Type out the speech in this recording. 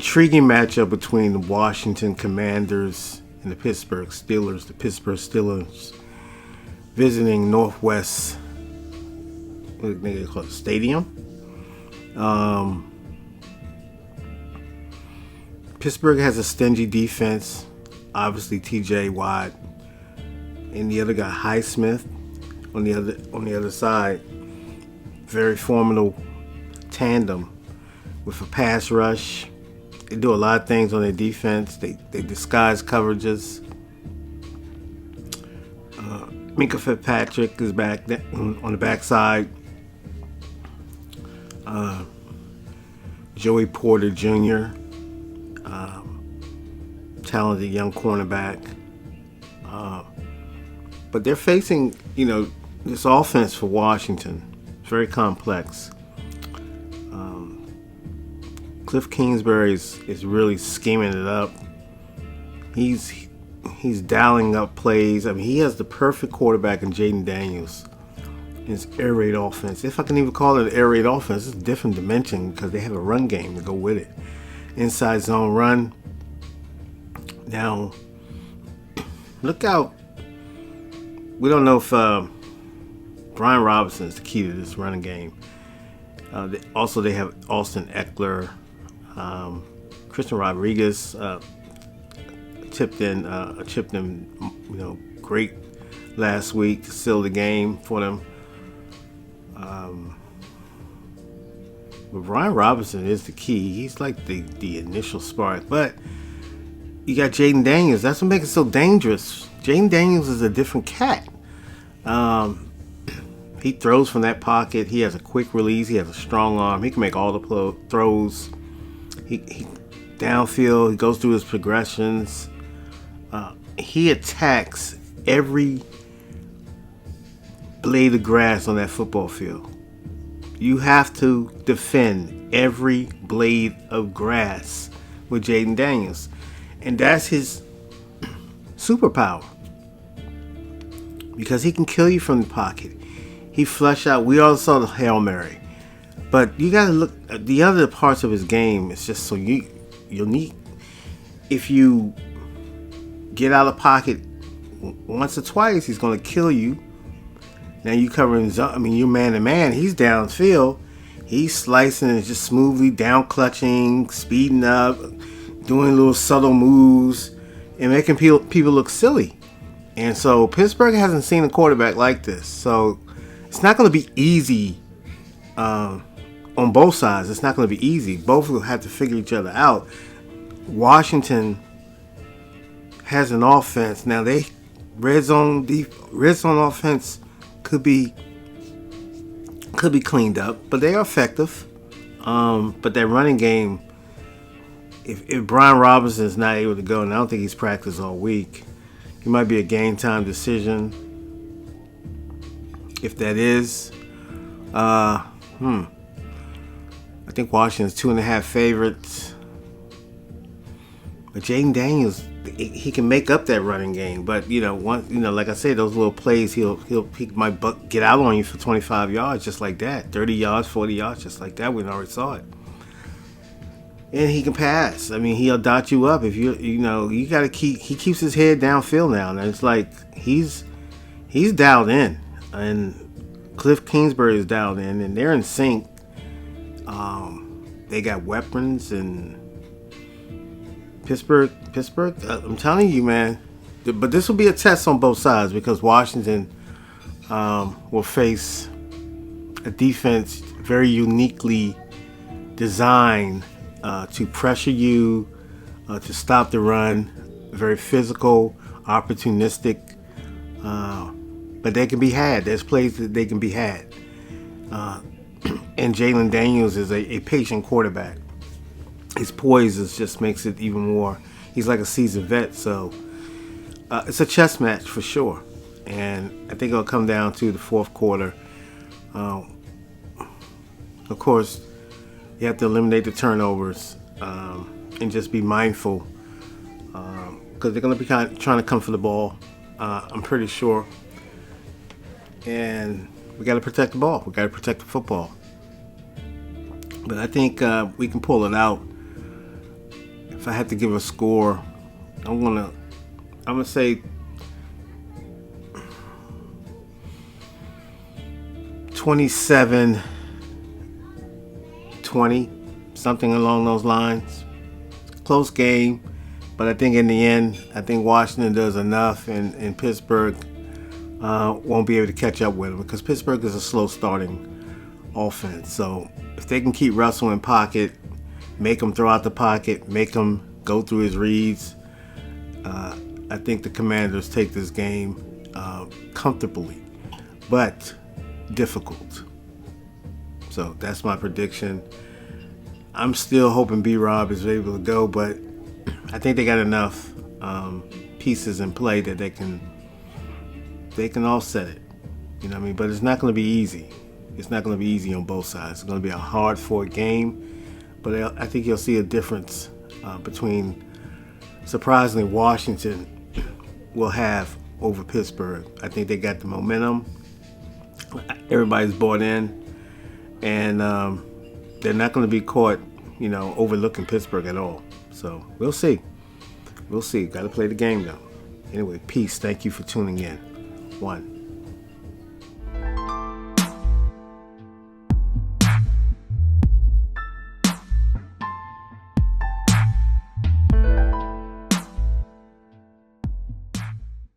intriguing matchup between the Washington Commanders and the Pittsburgh Steelers. The Pittsburgh Steelers visiting Northwest, what they call it, Stadium. Pittsburgh has a stingy defense. Obviously, T.J. Watt and the other guy, Highsmith, on the other side. Very formidable tandem with a pass rush. They do a lot of things on their defense. They disguise coverages. Minkah Fitzpatrick is back on the backside. Joey Porter Jr., talented young cornerback. But they're facing, this offense for Washington. It's very complex. Cliff Kingsbury is really scheming it up. He's dialing up plays. I mean, he has the perfect quarterback in Jayden Daniels. His air raid offense. If I can even call it an air raid offense, it's a different dimension because they have a run game to go with it. Inside zone run. Now, look out. We don't know if Brian Robinson is the key to this running game. They have Austin Eckler. Christian Rodriguez chipped in, great last week to seal the game for them. But Brian Robinson is the key. He's like the initial spark. But you got Jayden Daniels. That's what makes it so dangerous. Jayden Daniels is a different cat. He throws from that pocket. He has a quick release. He has a strong arm. He can make all the throws. He downfield. He goes through his progressions. He attacks every blade of grass on that football field. You have to defend every blade of grass with Jayden Daniels. And that's his superpower. Because he can kill you from the pocket. He flush out. We all saw the Hail Mary. But you got to look at the other parts of his game. It's just so unique. If you get out of pocket once or twice, he's going to kill you. Now you covering zone. You're man to man. He's downfield. He's slicing and just smoothly down clutching, speeding up, doing little subtle moves, and making people look silly. And so Pittsburgh hasn't seen a quarterback like this. So it's not going to be easy on both sides. It's not going to be easy. Both will have to figure each other out. Washington has an offense. Now they red zone offense could be cleaned up, but they are effective. But that running game, if Brian Robinson is not able to go, and I don't think he's practiced all week, it might be a game time decision. If that is, I think Washington's 2.5 favorites. But Jayden Daniels, he can make up that running game. But like I said, those little plays, he might get out on you for 25 yards just like that, 30 yards, 40 yards just like that. We already saw it. And he can pass. He'll dot you up if you got to keep. He keeps his head downfield now, and it's like he's dialed in, and Cliff Kingsbury is dialed in, and they're in sync. They got weapons, and Pittsburgh. I'm telling you, man. But this will be a test on both sides because Washington will face a defense very uniquely designed to pressure you, to stop the run. Very physical, opportunistic, but they can be had. There's plays that they can be had. And Jayden Daniels is a patient quarterback. His poise just makes it even more. He's like a seasoned vet, so it's a chess match for sure. And I think it'll come down to the fourth quarter. Of course, you have to eliminate the turnovers and just be mindful because they're going to be trying to come for the ball, I'm pretty sure. And we got to protect the ball. We got to protect the football. But I think we can pull it out. if I had to give a score, I'm gonna say 27-20, something along those lines. Close game, but I think in the end, I think Washington does enough, and Pittsburgh won't be able to catch up with them because Pittsburgh is a slow starting offense. So if they can keep Russell in pocket, make him throw out the pocket, make him go through his reads, I think the Commanders take this game comfortably, but difficult. So that's my prediction. I'm still hoping B-Rob is able to go, but I think they got enough pieces in play that they can offset it. You know what I mean? But it's not going to be easy. It's not going to be easy on both sides. It's going to be a hard-fought game, but I think you'll see a difference between, surprisingly, Washington will have over Pittsburgh. I think they got the momentum. Everybody's bought in, and they're not going to be caught, overlooking Pittsburgh at all. So we'll see. We'll see. Got to play the game, though. Anyway, peace. Thank you for tuning in. 1.